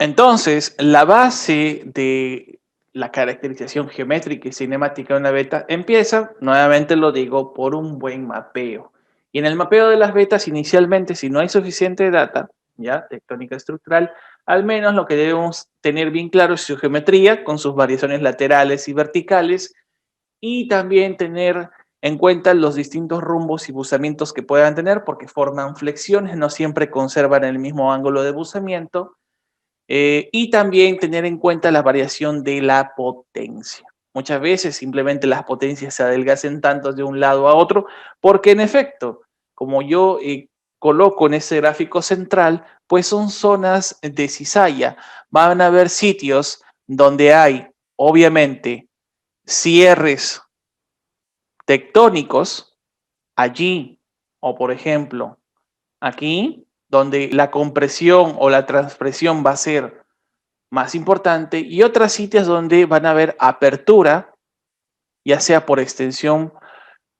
Entonces, la base de la caracterización geométrica y cinemática de una beta empieza, nuevamente lo digo, por un buen mapeo. Y en el mapeo de las betas, inicialmente, si no hay suficiente data, ya, tectónica estructural, al menos lo que debemos tener bien claro es su geometría, con sus variaciones laterales y verticales, y también tener en cuenta los distintos rumbos y buzamientos que puedan tener, porque forman flexiones, no siempre conservan el mismo ángulo de buzamiento, y también tener en cuenta la variación de la potencia. Muchas veces simplemente las potencias se adelgacen tanto de un lado a otro, porque en efecto, como yo coloco en ese gráfico central, pues son zonas de cizalla. Van a haber sitios donde hay, obviamente, cierres tectónicos allí, o por ejemplo, aquí, donde la compresión o la transpresión va a ser más importante, y otras sitios donde van a haber apertura, ya sea por extensión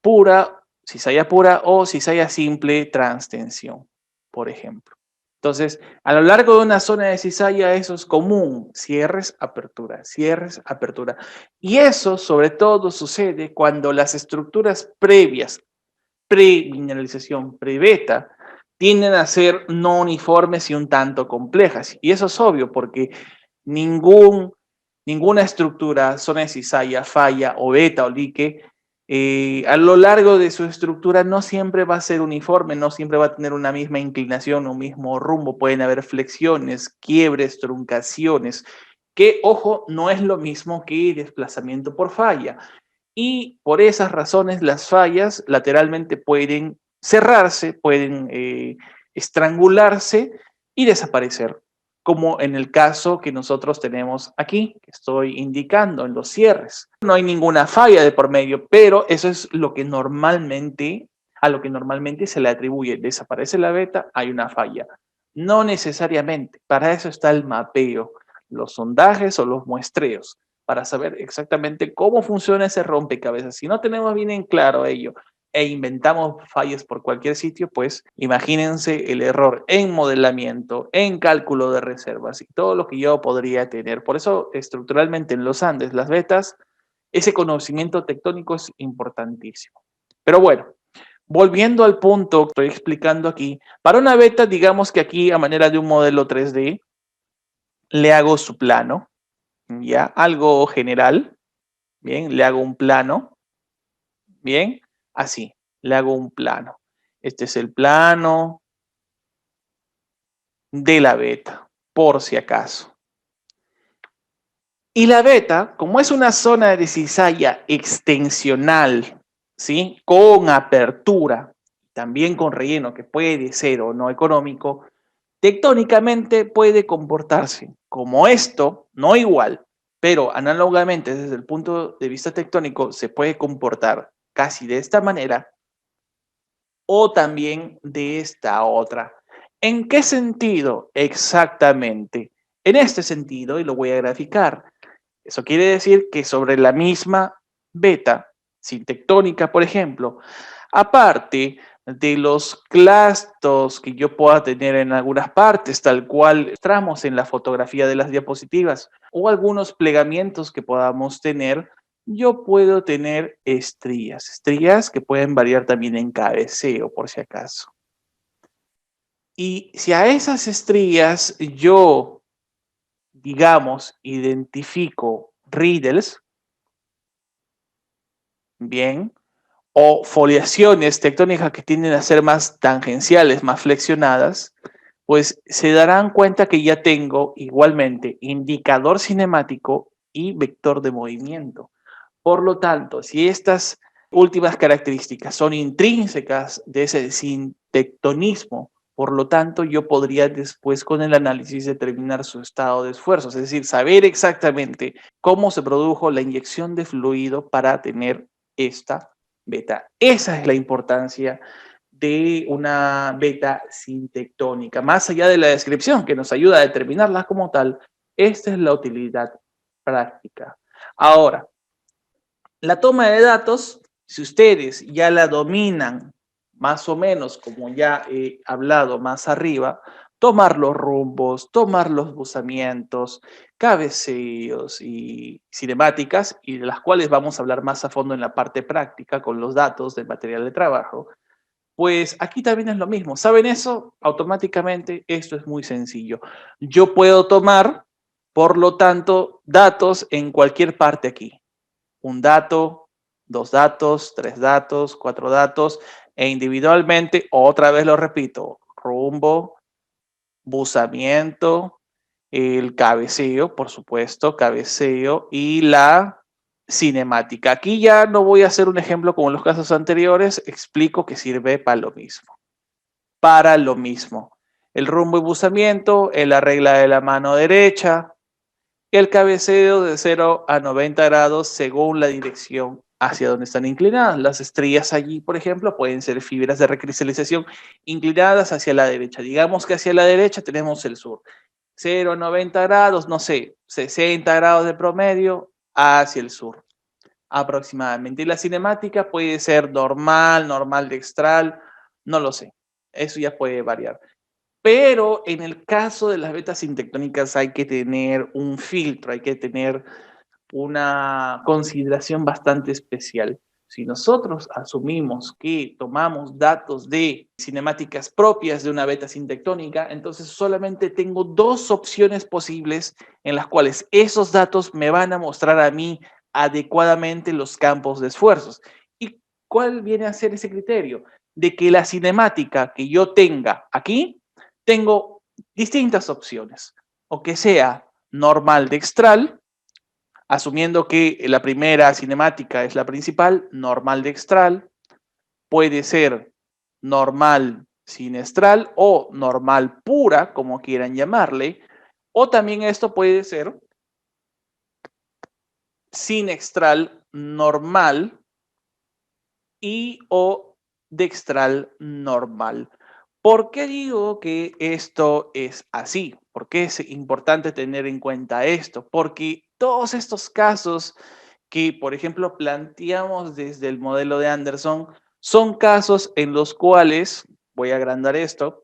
pura, cizalla pura o cizalla simple transtensión, por ejemplo. Entonces, a lo largo de una zona de cizalla eso es común, cierres, apertura, cierres, apertura. Y eso sobre todo sucede cuando las estructuras previas, pre-mineralización, pre-beta, tienden a ser no uniformes y un tanto complejas. Y eso es obvio porque ningún, ninguna estructura, zona de cizalla, falla o beta o lique, a lo largo de su estructura no siempre va a ser uniforme, no siempre va a tener una misma inclinación o mismo rumbo. Pueden haber flexiones, quiebres, truncaciones, que, ojo, no es lo mismo que desplazamiento por falla. Y por esas razones las fallas lateralmente pueden cerrarse, pueden estrangularse y desaparecer, como en el caso que nosotros tenemos aquí, que estoy indicando en los cierres. No hay ninguna falla de por medio, pero eso es lo que normalmente, a lo que normalmente se le atribuye. Desaparece la beta, hay una falla. No necesariamente, para eso está el mapeo, los sondajes o los muestreos, para saber exactamente cómo funciona ese rompecabezas. Si no tenemos bien en claro ello e inventamos fallas por cualquier sitio, pues imagínense el error en modelamiento, en cálculo de reservas y todo lo que yo podría tener. Por eso, estructuralmente en los Andes, las betas, ese conocimiento tectónico es importantísimo. Pero bueno, volviendo al punto que estoy explicando aquí, para una beta, digamos que aquí a manera de un modelo 3D, le hago su plano, ya, algo general, bien, le hago un plano, bien, así, le hago un plano. Este es el plano de la beta, por si acaso. Y la beta, como es una zona de cizalla extensional, ¿sí? Con apertura, también con relleno que puede ser o no económico, tectónicamente puede comportarse como esto, no igual, pero análogamente desde el punto de vista tectónico se puede comportar casi de esta manera o también de esta otra. ¿En qué sentido exactamente? En este sentido, y lo voy a graficar. Eso quiere decir que sobre la misma beta sintectónica, por ejemplo, aparte de los clastos que yo pueda tener en algunas partes, tal cual mostramos en la fotografía de las diapositivas, o algunos plegamientos que podamos tener, yo puedo tener estrías que pueden variar también en cabeceo, por si acaso. Y si a esas estrías yo, digamos, identifico riddles, bien, o foliaciones tectónicas que tienden a ser más tangenciales, más flexionadas, pues se darán cuenta que ya tengo igualmente indicador cinemático y vector de movimiento. Por lo tanto, si estas últimas características son intrínsecas de ese sintectonismo, por lo tanto, yo podría después con el análisis determinar su estado de esfuerzo, es decir, saber exactamente cómo se produjo la inyección de fluido para tener esta beta. Esa es la importancia de una beta sintectónica. Más allá de la descripción que nos ayuda a determinarla como tal, esta es la utilidad práctica. Ahora, la toma de datos, si ustedes ya la dominan más o menos, como ya he hablado más arriba, tomar los rumbos, tomar los buzamientos, cabeceos y cinemáticas, y de las cuales vamos a hablar más a fondo en la parte práctica con los datos del material de trabajo. Pues aquí también es lo mismo. ¿Saben eso? Automáticamente esto es muy sencillo. Yo puedo tomar, por lo tanto, datos en cualquier parte aquí. Un dato, dos datos, tres datos, cuatro datos, e individualmente, otra vez lo repito, rumbo, buzamiento, el cabeceo, por supuesto, cabeceo y la cinemática. Aquí ya no voy a hacer un ejemplo como en los casos anteriores, explico que sirve para lo mismo. Para lo mismo. El rumbo y buzamiento, el arregla de la mano derecha, el cabeceo de 0 a 90 grados según la dirección hacia donde están inclinadas. Las estrellas allí, por ejemplo, pueden ser fibras de recristalización inclinadas hacia la derecha. Digamos que hacia la derecha tenemos el sur. 0 a 90 grados, no sé, 60 grados de promedio hacia el sur aproximadamente. Y la cinemática puede ser normal, normal dextral, no lo sé. Eso ya puede variar. Pero en el caso de las vetas sintectónicas hay que tener un filtro, hay que tener una consideración bastante especial. Si nosotros asumimos que tomamos datos de cinemáticas propias de una beta sintectónica, entonces solamente tengo dos opciones posibles en las cuales esos datos me van a mostrar a mí adecuadamente los campos de esfuerzos. ¿Y cuál viene a ser ese criterio? De que la cinemática que yo tenga aquí, tengo distintas opciones, o que sea normal dextral, asumiendo que la primera cinemática es la principal, normal dextral, puede ser normal sinestral o normal pura, como quieran llamarle, o también esto puede ser sinextral normal y o dextral normal. ¿Por qué digo que esto es así? ¿Por qué es importante tener en cuenta esto? Porque todos estos casos que, por ejemplo, planteamos desde el modelo de Anderson, son casos en los cuales, voy a agrandar esto,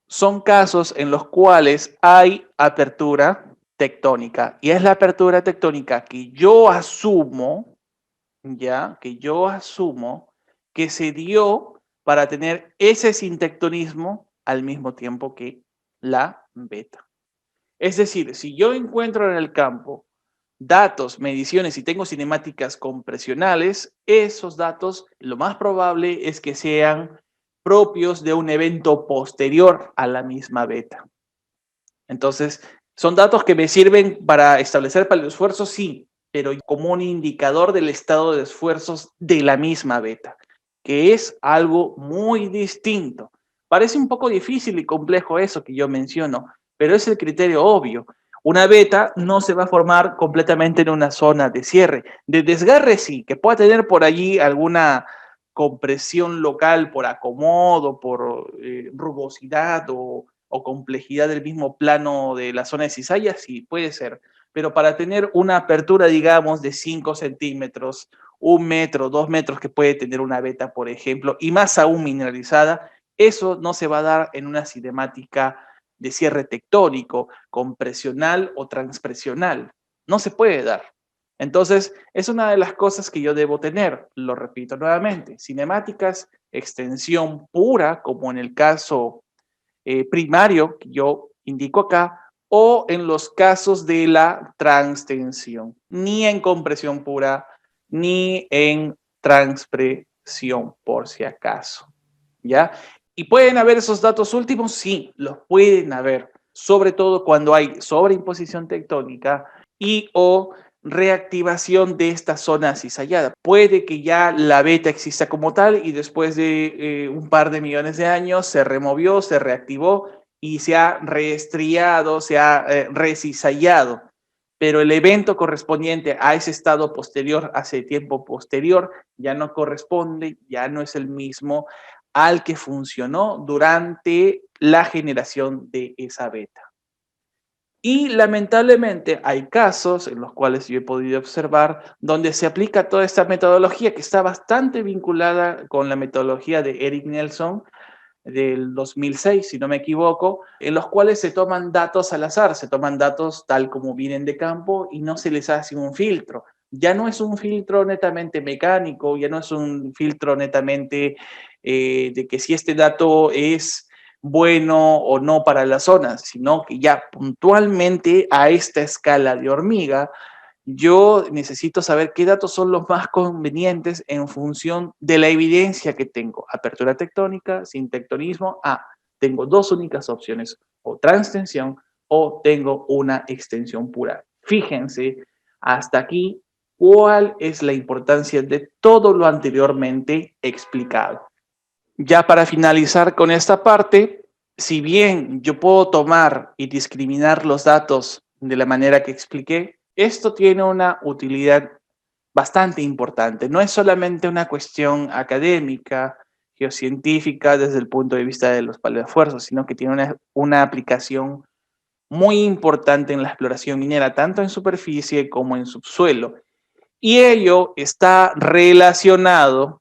son casos en los cuales hay apertura tectónica. Y es la apertura tectónica que yo asumo, ya, que yo asumo que se dio para tener ese sintectonismo al mismo tiempo que la beta. Es decir, si yo encuentro en el campo datos, mediciones y tengo cinemáticas compresionales, esos datos lo más probable es que sean propios de un evento posterior a la misma beta. Entonces, son datos que me sirven para establecer paleoesfuerzos, sí, pero como un indicador del estado de esfuerzos de la misma beta, que es algo muy distinto. Parece un poco difícil y complejo eso que yo menciono, pero es el criterio obvio. Una beta no se va a formar completamente en una zona de cierre. De desgarre sí, que pueda tener por allí alguna compresión local por acomodo, por rugosidad o complejidad del mismo plano de la zona de cizalla, sí, puede ser. Pero para tener una apertura, digamos, de 5 centímetros, 1 metro, 2 metros que puede tener una beta, por ejemplo, y más aún mineralizada, eso no se va a dar en una cinemática de cierre tectónico, compresional o transpresional. No se puede dar. Entonces, es una de las cosas que yo debo tener, lo repito nuevamente, cinemáticas, extensión pura, como en el caso primario que yo indico acá, o en los casos de la transtensión, ni en compresión pura, ni en transpresión, por si acaso. ¿Ya? ¿Y pueden haber esos datos últimos? Sí, los pueden haber, sobre todo cuando hay sobreimposición tectónica y o reactivación de esta zona cizallada. Puede que ya la beta exista como tal y después de un par de millones de años se removió, se reactivó y se ha reestriado, se ha recizallado. Pero el evento correspondiente a ese estado posterior, a ese tiempo posterior, ya no corresponde, ya no es el mismo al que funcionó durante la generación de esa beta. Y lamentablemente hay casos en los cuales yo he podido observar donde se aplica toda esta metodología que está bastante vinculada con la metodología de Eric Nelson, del 2006, si no me equivoco, en los cuales se toman datos al azar, se toman datos tal como vienen de campo y no se les hace un filtro. Ya no es un filtro netamente mecánico, ya no es un filtro netamente de que si este dato es bueno o no para la zona, sino que ya puntualmente a esta escala de hormiga, yo necesito saber qué datos son los más convenientes en función de la evidencia que tengo. Apertura tectónica, sin tectonismo. Tengo dos únicas opciones, o transtensión o tengo una extensión pura. Fíjense hasta aquí cuál es la importancia de todo lo anteriormente explicado. Ya para finalizar con esta parte, si bien yo puedo tomar y discriminar los datos de la manera que expliqué, esto tiene una utilidad bastante importante. No es solamente una cuestión académica, geocientífica desde el punto de vista de los paleoesfuerzos, sino que tiene una aplicación muy importante en la exploración minera, tanto en superficie como en subsuelo. Y ello está relacionado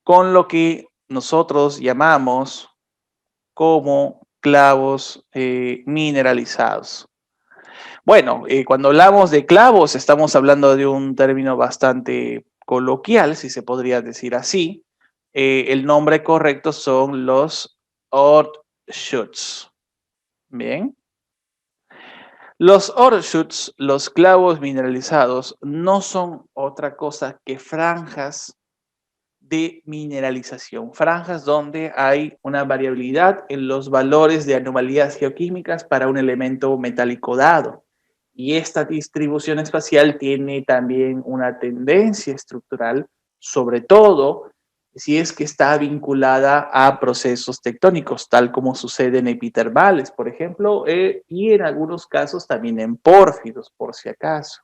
con lo que nosotros llamamos como clavos mineralizados. Bueno, cuando hablamos de clavos estamos hablando de un término bastante coloquial, si se podría decir así. El nombre correcto son los Ortshoots. Bien. Los Ortshoots, los clavos mineralizados, no son otra cosa que franjas de mineralización, franjas donde hay una variabilidad en los valores de anomalías geoquímicas para un elemento metálico dado. Y esta distribución espacial tiene también una tendencia estructural, sobre todo si es que está vinculada a procesos tectónicos, tal como sucede en epitermales, por ejemplo, y en algunos casos también en pórfidos, por si acaso.